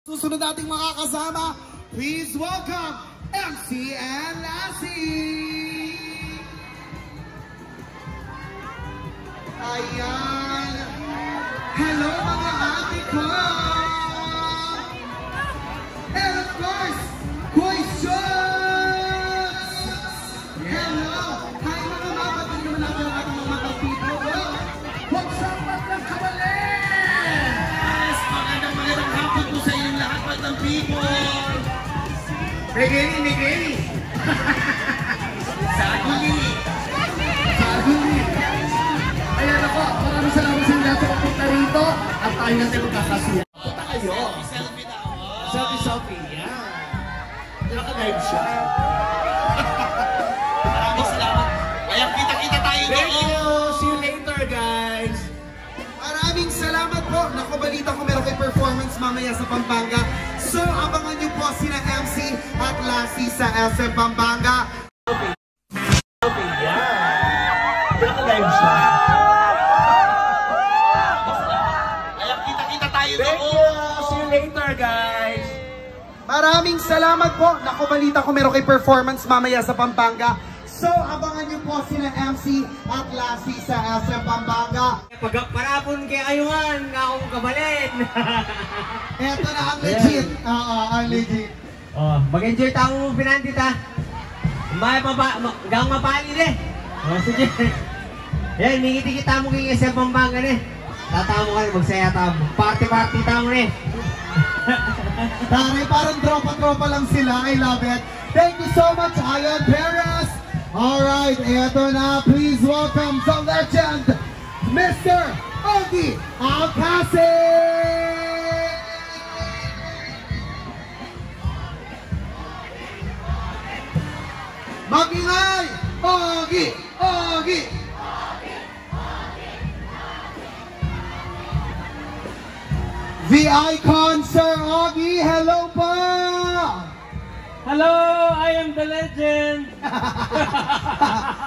Susunod nating makakasama, please welcome MC and Lassie! Ayan! Hello mga ate ko! And of course, questions! Hello! Hi mga mama! Pwede naman natin ang ating mga people. What's up mga kabalin? Yes! Magandang hapon po sa inyong lahat mga people! Megeli! Saguli! Ayan ako, maraming salamat sa inyo sa pagpunta rito at tayo natin magkakasuya. Punta kayo. Selfie na ako. Selfie, yan. Naka-live siya. Maraming salamat. Kaya kita-kita tayo doon. Thank you. See you later, guys. Maraming salamat po. Naku, balita ko meron kayo performance mamaya sa Pampanga. So, abangan niyo po sina MC at Lassie sa SM Pampanga. Selfie, yan. Naka-live siya. Thank you! See you later, guys! Maraming salamat po! Naku, balita ko meron kay performance mamaya sa Pampanga. So, abangan niyo po sina MC at Lassie sa SM Pampanga. Pagparapon kay Ayungan, nga akong kabalin! Eto na ang legit. Ang legit. Mag-enjoy tayo mo pinandit ha. Gang mapali eh. Sige. Yan, ningiti kita mo kay SM Pampanga eh. Tatamo ka, magsaya tamo. Party-party tamo eh. Taray, parang tropa-tropa lang sila. I love it. Thank you so much, Ayan Perez. Alright, eto na. Please welcome the legend, Mr. Ogie Alcacid! Mag-ingay! Ogie! Ogie! The icon, Sir Ogie, hello po! Hello, I am the legend!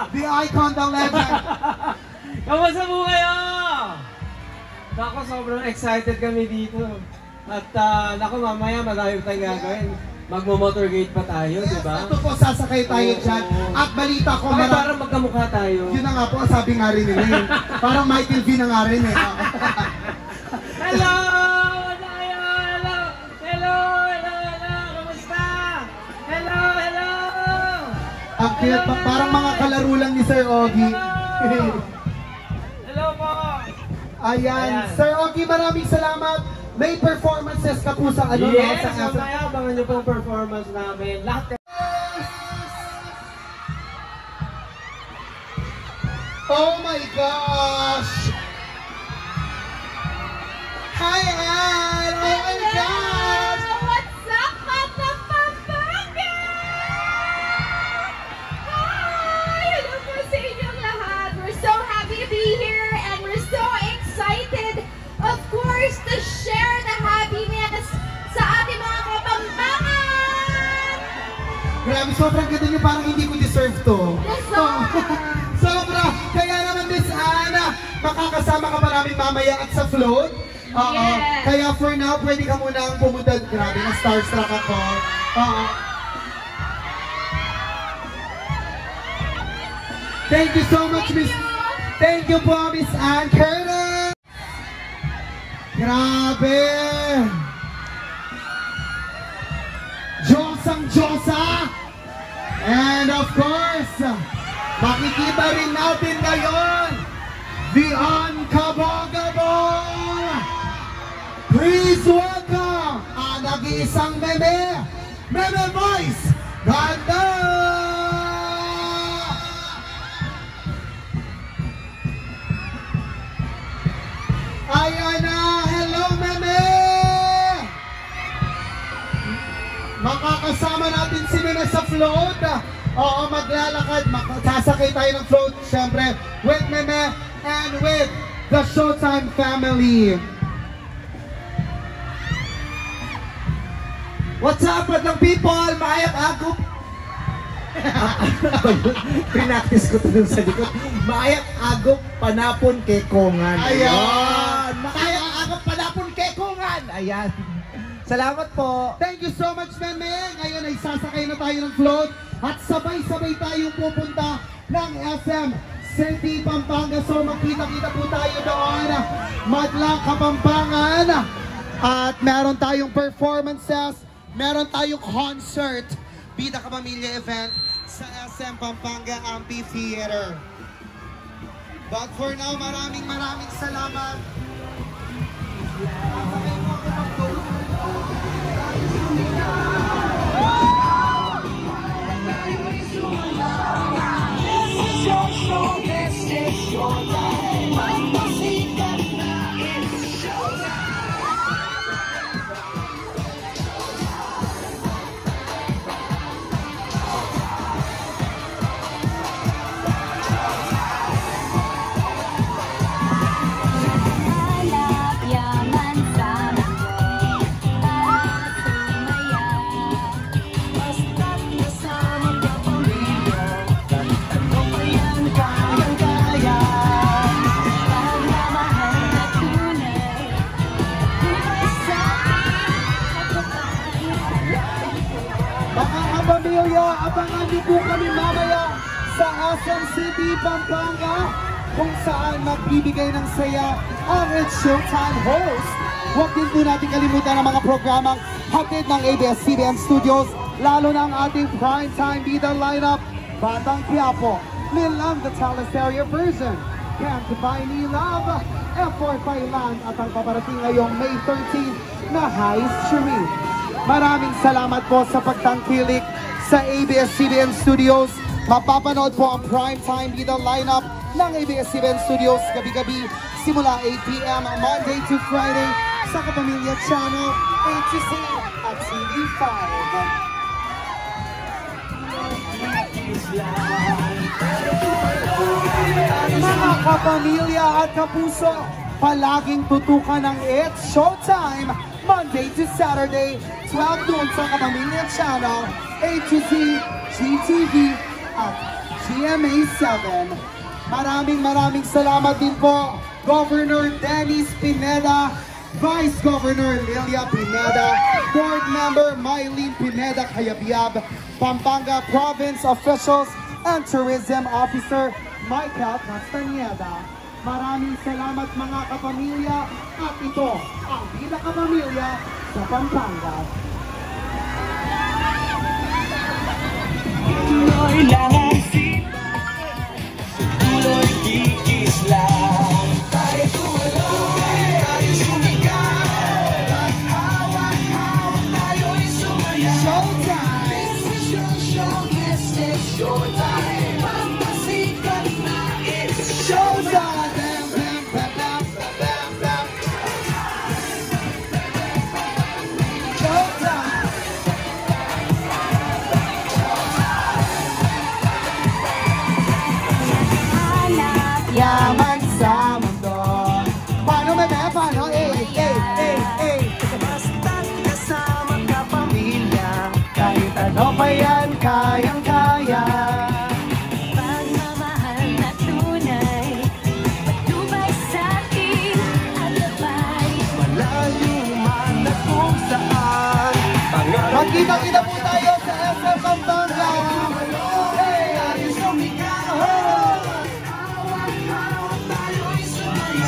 The icon, the legend! Kamusta po kayo? Naku, sobrang excited kami dito. At naku, mamaya marami tayong gagawin. Magmo-motorgate pa tayo, di ba? Ito po, sasakay tayo dyan. At balita ko, parang magkamukha tayo. Yun na nga po, sabi nga rin nila yun. Parang Michael V na nga rin eh. Hello! Ang cute, parang mga kalaro lang ni Sir Ogie. Hello po! Ayan. Sir Ogie, maraming salamat. May performances ka po sa ano? Yes, mamaya abangan niyo po ang performance namin. Lahat. Oh my gosh! Hi, Ann! Oh my gosh! What's up, Mata Pampanga? Hi! Hello po sa inyong lahat. We're so happy to be here and we're so excited, of course, to share the happiness sa ating mga Kapampangan! Grabe, sobrang ganda niyo. Parang hindi ko deserve to. Sobra! Kaya naman, Miss Anna, makakasama ka maraming mamaya at sa float. Yes. Kaya for now, pwede ka munang pumunta. Grabe, na starstruck ako. Thank you so much, Miss. Thank you po, Miss Ann Curtis. Grabe. Diyos ang Diyosa. And of course, makikita rin natin ngayon the unkabogable. Please welcome ang nag-iisang meme voice, Ganda! Ayan na! Hello, meme! Makakasama natin si meme sa float. Oo, maglalakad. Sasakay tayo ng float, syempre, with meme and with the Showtime family. What's up, madlang people? Maayap agop. Pinaktis ko ito dun sa likod. Maayap agop panapon kay Kongan. Ayan! Maayap agop panapon kay Kongan. Ayan. Salamat po. Thank you so much, Meme. Ngayon ay sasakay na tayo ng float at sabay-sabay tayong pupunta ng SM City, Pampanga. So magkita-kita po tayo doon. Madlang Kapampangan. At meron tayong performances, meron tayong concert, Bida Kapamilya event sa SM Pampanga Amphitheater. But for now, maraming salamat. Abangan niyo po kami mamaya sa SM City, Pampanga, kung saan magbibigay ng saya ang It's Showtime host. Huwag din po natin kalimutan ang mga programang hatid ng ABS-CBN Studios, lalo na ang ating primetime bida lineup, Batang Quiapo, Nilang the Teleserye version, Can't Buy Me Love, F4 Thailand at ang paparating ngayong May 13 na High Street. Maraming salamat po sa pagtangkilik sa ABS-CBN Studios. Mapapanood po ang primetime bida lineup ng ABS-CBN Studios gabi-gabi simula 8 p.m. Monday to Friday sa Kapamilya Channel 8 to 6 at TV5. Mga kapamilya at kapuso, palaging tutukan ng It's Showtime Monday to Saturday, 12 noon sa Kapamilya Channel, A2Z, GTV, at GMA7. Maraming salamat din po, Governor Dennis Pineda, Vice Governor Lilia Pineda, Board Member Mylene Pineda Cayabyab, Pampanga Province Officials, and Tourism Officer Michael Castañeda. Maraming salamat mga kapamilya, at ito ang Bida Kapamilya sa Pampanga. Tuloy lang ang sita, tuloy kikislang. Tayo tuloy, tayo sumigaw, hawak-hawak tayo'y sumaya. Showtime! This is your show, this is showtime. Pampasikat na, it's showtime! Yaman sa mundo. Paano Meme? Paano? Basta't kasama ka pamilya, kahit ano pa yan, kayang-kaya. Pagmamahal na tunay, patnubay sa'kin at labay. Malayo man at kung saan, Magkita-kita po tayo sa SM Pampanga. tayo sumigaw.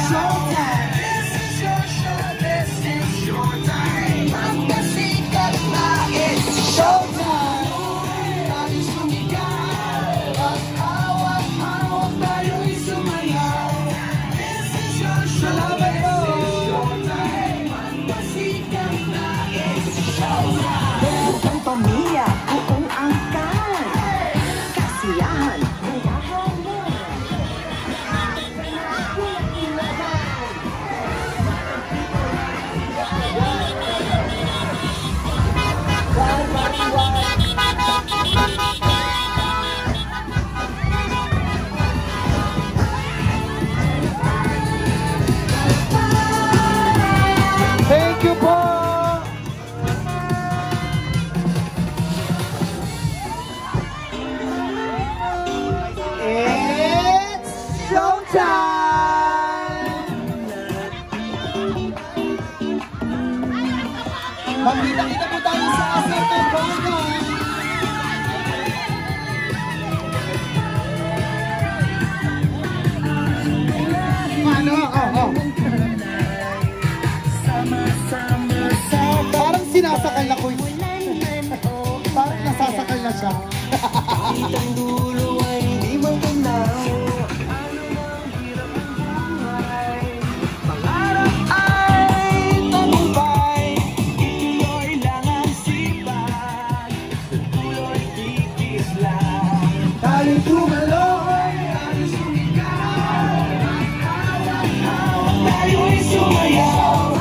Showtime! This is your show, this is your time. Pampasikat na, it's showtime. po tayo sa Asar Pampanga. Ano? Parang sinasakal na ko. Parang nasasakal na siya. Ang dulo ay di magtanaw. Pangarap ay tagumpay, ituloy lang ang sipag, sa dulo'y kikis lang. Tayo tumaloy, Tayo'y sumayaw.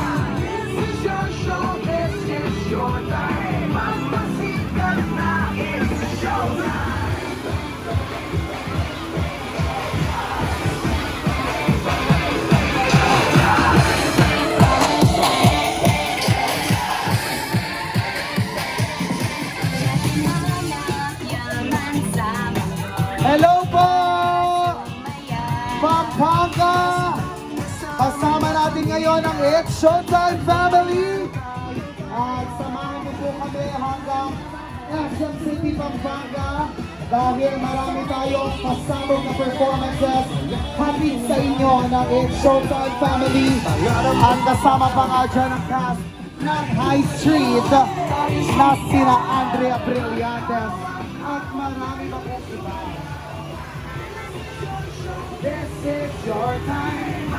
hello po! Pampanga! Kasama natin ngayon ang It's Showtime family! At samahan niyo po kami hanggang Quezon City, Pampanga dahil marami tayong pasabog na performances hatid sa inyo ng It's Showtime family. At kasama pa nga dyan ang cast ng High Street na sina Andrea Brillantes at marami pa po iba. This is your time.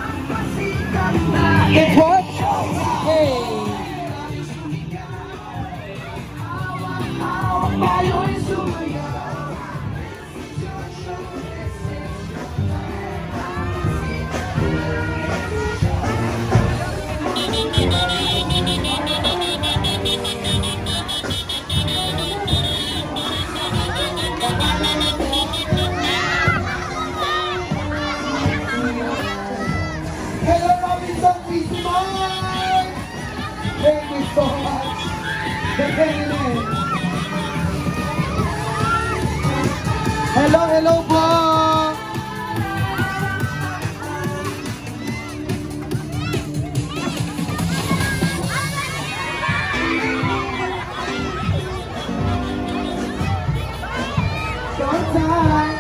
It's what? Hey! Hello, Robinson, please smile! Thank you so much. Hello po! Showtime!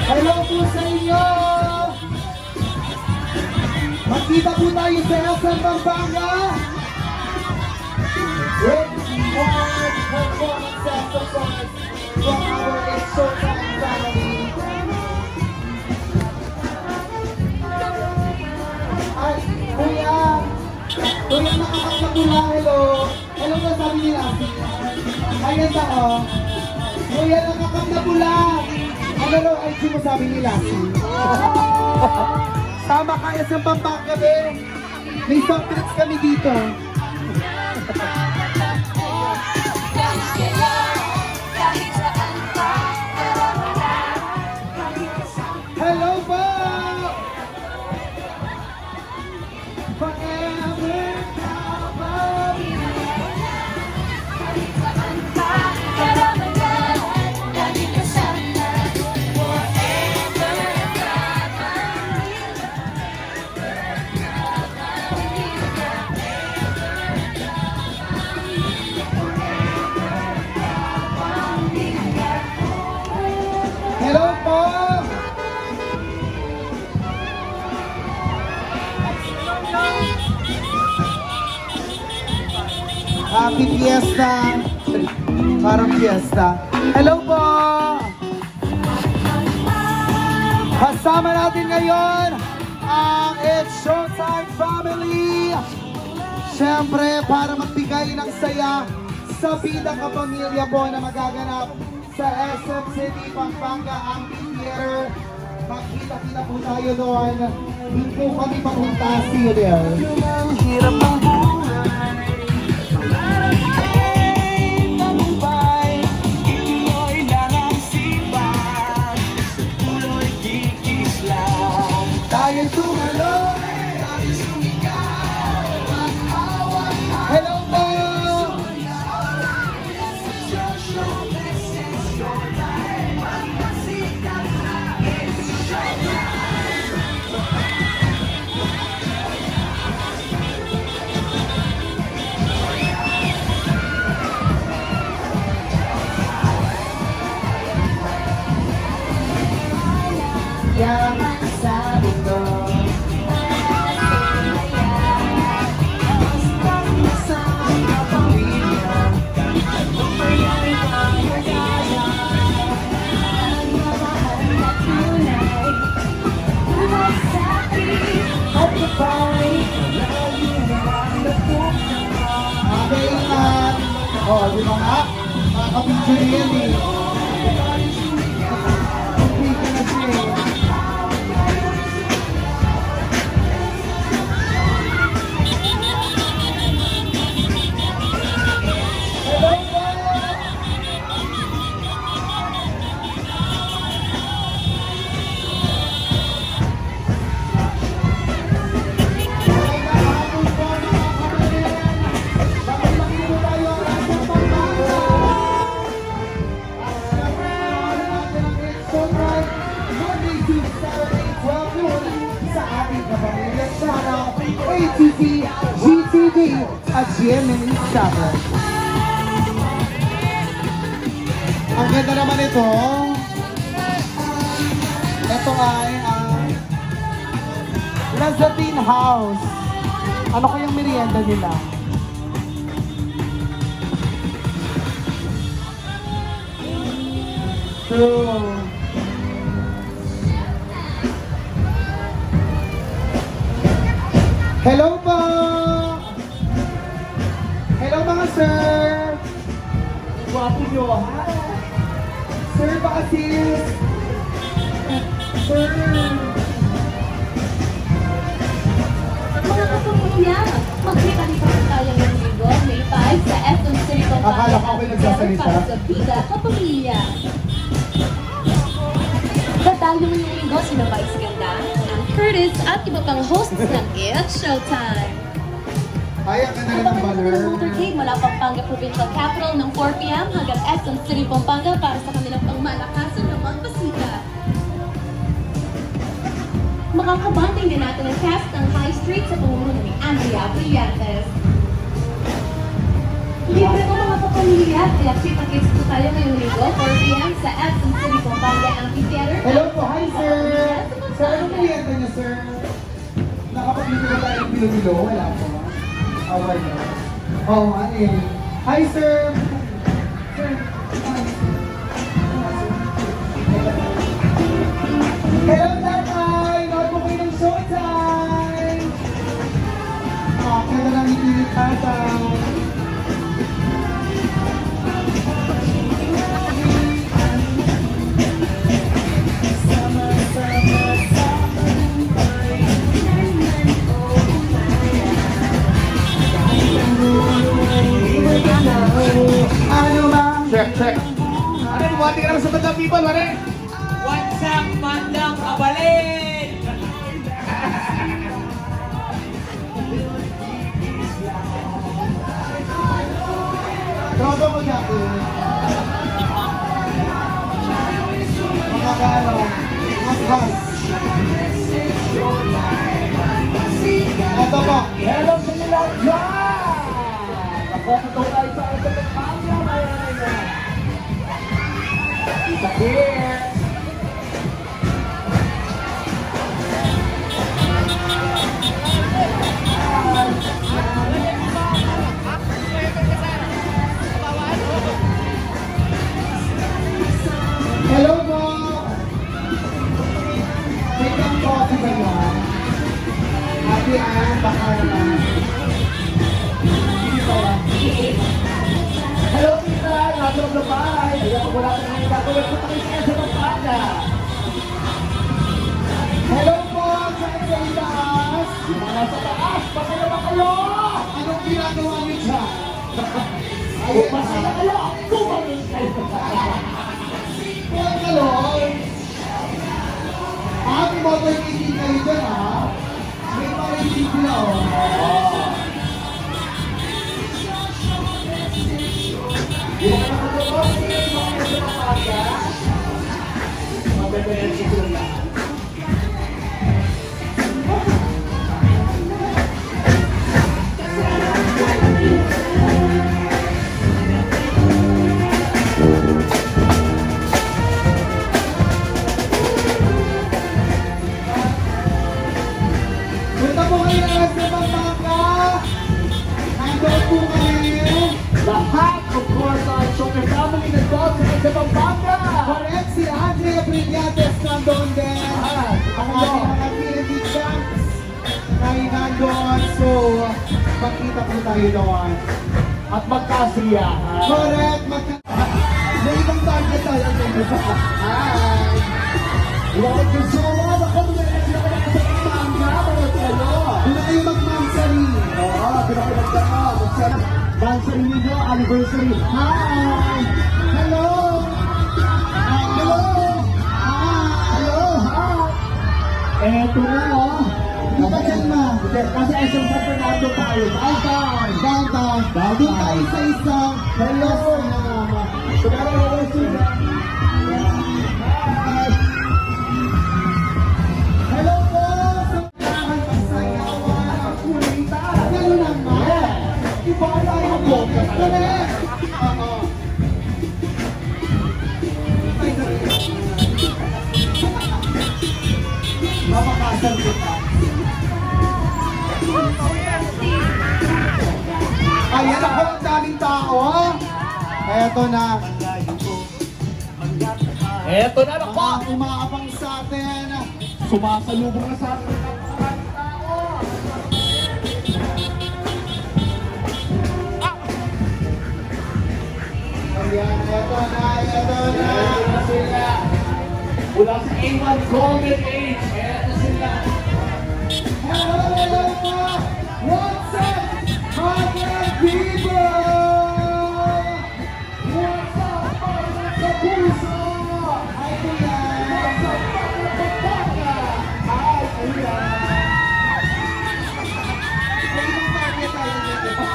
Hello po sa inyo! Magkita po tayo sa SM Pampanga! With more performances, of course, from our It's Showtime family. Ay, kuya! Kuya, nakakapagula, hello! Hello ba sabi nila? Ayan ba, oh? Kuya, nakakapagula! Ano raw IG mo sabi nila? Tama kaya sa Pampanga, be. May soft drinks kami dito. Hello po! Forever hello po! Happy Fiesta! Parang fiesta. Hello po! Kasama natin ngayon ang It's Showtime family! Siyempre, para magbigay ng saya sa bidang kapamilya po na magaganap sa SM City, Pampanga Amphitheater. Magkita-kita po tayo doon. Hindi po kami papunta. See you there. Ang hirap ang buhay, pangarap ay tagumpay, ituloy lang ang sipag, sa dulo'y kikis lang. Tayo tumaloy, tayo sumigaw, hello po! Oo, di ba nga? Makakapicture yan eh. Okay ka na siya eh. ATV, GTV, at GMA Channel. Ang ganda naman ito. Ito ay ang Lazatine House. Ano kayang merienda nila? True. Hello po! Hello mga sir! Guwapo nyo, ha? Sir, baka sis! Sir! Mga kapamilya, magkita-kita po tayo ng linggo, May 5 sa FM City Akala ko ako'y nagsasalita. para sa Bida Kapamilya. Dadalo mo yung linggo, sino Vice Ganda, ang Curtis at iba pang hosts ng It's Showtime. Ay, ang ganda ng Abangan mo banner. ng motorcade mula Pampanga Provincial Capital ng 4 p.m. hanggang SM City, Pampanga para sa kanilang pangmalakasan ng pagbasika. Makakabanding din natin ang cast ng High Street sa pamumuno ni Andrea Brillantes. Libre po mga kapamilya, kaya kita-kits po tayo ngayong linggo, 4 p.m. sa SM City, Pampanga Amphitheater. Hello po, hi sir! Sir, ano merienda niyo sir? Nakapaglito ba tayo ng bilo-bilo? Wala po. Award na. Oo, ano yun? Hi sir! Sir, hello tatay! Nood po kayo ng showtime! Kaya lang ikilit tatay. Ano ba? Check. Ano, bumati ka naman sa bandang people, pare? What's up, Mandang Kabalin? Tropa mo natin. Makakano. Mas. Ito po. Hello sa nila dyan! Ako, totoo tayo sa akin sa Pampanga. Isa here. Hello po. Take ang coffee ba yan? Happy and baka naman. Hello, Pita! Nasa loob ng bahay. Kaya pag wala ka na yung gagawin, punta kayo sa Pampanga. Hello po. Saan sa itaas? Yung mga nasa taas, pasaya ba kayo? Anong ginagawa niyo dyan? Kung masaya kayo, kumain kayo. Huwag kalon. May motorcade kayo dyan ha? May parinig sila oh. Yung mga nakatulog, yung mga nasa Pampanga. Mabebeyan si Tula. Punta po kayo na sa Pampanga. Nandun po kayo. Lahat, of course, ay super family na doon sa Pampanga. Correct, si Andrea Brillantes nandun din. Ang ating mga PND champs ay nandun. So, makita po tayo doon. at magkasiyahan. Correct! May ibang target tayo. Hi! Iwawag yung jowa na kung nilagyan sa Pampanga, mga talo. Doon na kayo mag-mansari. Oo, pinapalagyan mo. Mansari ninyo, anniversary. Hi! Hello! Hello! Hello! Hi! Eto na, oh. Di ba dyan, ma? Kasi SM San Fernando tayo. Downtown! Downtown. Doon tayo sa isang. Hello! Hello! Hello po! Ang pasayawan ang kulita. Gano'n naman. Iba tayo ang boses. Correct! Oo. Mapakasal kita. Ayan ako, ang daming tao. Eto na. Eto na na po! Mga umaabang sa atin. Sumasalubong na sa atin. Ayan, eto na, eto na. Eto sila. Mula sa A1 Golden Age. Eto sila. Hello, hello po. What's up, mga people? What's up, mga sa puso? Hi, kuya. What's up, mga kapatid? Hi, kuya. May ibang target tayo dito.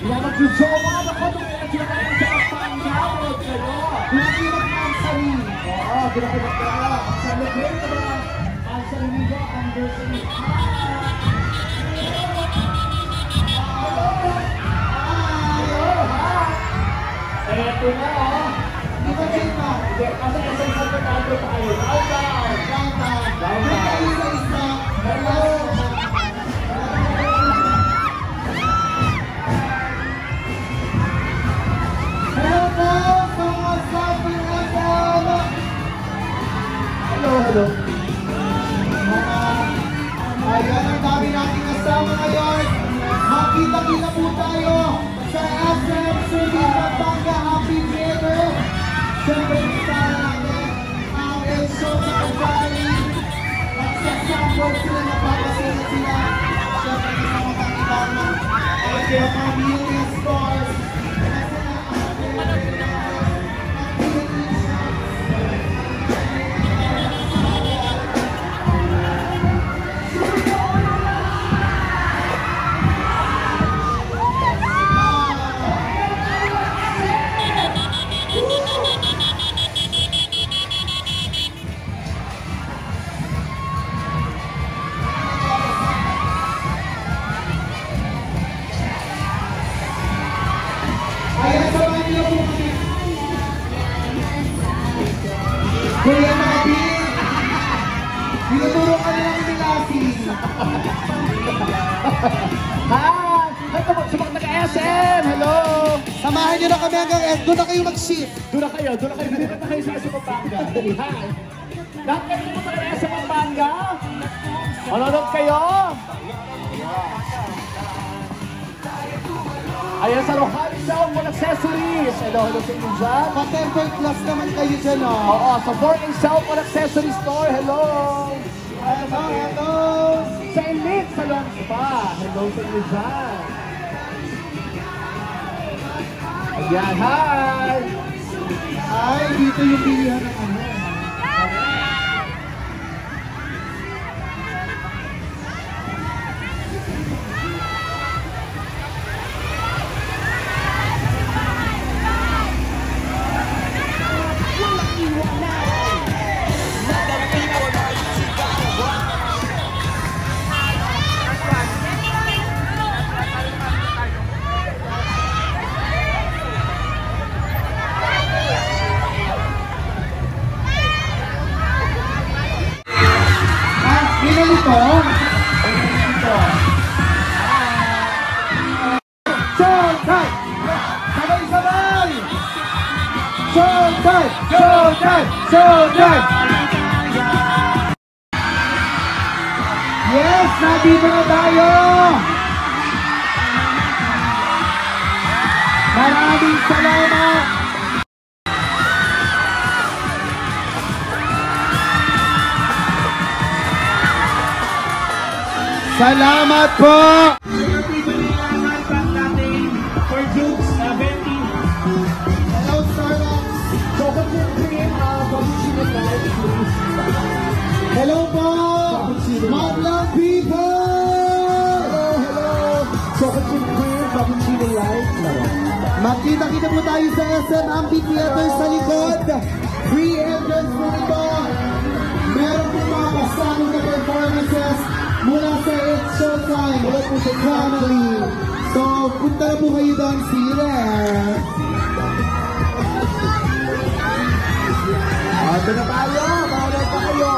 Yan magsujowa na ko nung nilagyan ka sa Pampanga, mga talo. Doon na kayo mag-mansari. Oo, pinapalagyan ka. Celebrate ka ba? Ang sarili ko, anniversary. Eto na, oh. Di ba dyan, ma? Hindi, kasi isang San Fernando tayo. Downtown! Downtown. Doon tayo sa isang. Hello. Hello po sa mga sabi na dama. Hello, hello. Ayan, ang dami nating kasama ngayon. Makita-kita po tayo sa SM City Pampanga Happy Theater. Siyempre, kasama natin ang El Showtime Valley. Nagsasambol sila, napapasaya sila. Siyempre, kasama ng ibang mga beauty stores. Kasi ayan, samahan niyo po kami. Kuya Nabil, tinuturo ka nilang nilasin. Hi! Ito po, sa mga taga-SM! Hello! Samahan niyo na kami hanggang doon na kayo mag-shift. Doon na kayo. Dito na kayo sa SM Pampanga. Dali, hi! Lahat kayo po sa SM Pampanga? Manonood kayo? Ayan sa Rohani Cellphone Accessories. Hello, hello sa inyo dyan. Pa-temper class naman kayo dyan, oh. Oo, sa 4A Cellphone Accessory Store. Hello! Hello, hello. Sa Elite Salon Spa. Hello sa inyo dyan. Ayan, hi! Ay, dito yung bilihan ng ano. Ito. Showtime! Sabay-sabay! Showtime! Showtime! Showtime! Yes! Nandito na tayo! Maraming salamat! Salamat po! For Jukes, Betty. Hello, Starbucks! Chocolate chip cream, cappuccino light, please. Hello po! Madlang people! Hello. Chocolate chip cream, cappuccino light. Magkita-kita po tayo sa SM Amphitheater sa likod. Free entrance po ito. Meron po mga pasanong na performances mula sa It's Showtime. Mula po sa family. So, punta na po kayo doon. See you there. Ito na tayo. Bawal pa kayo.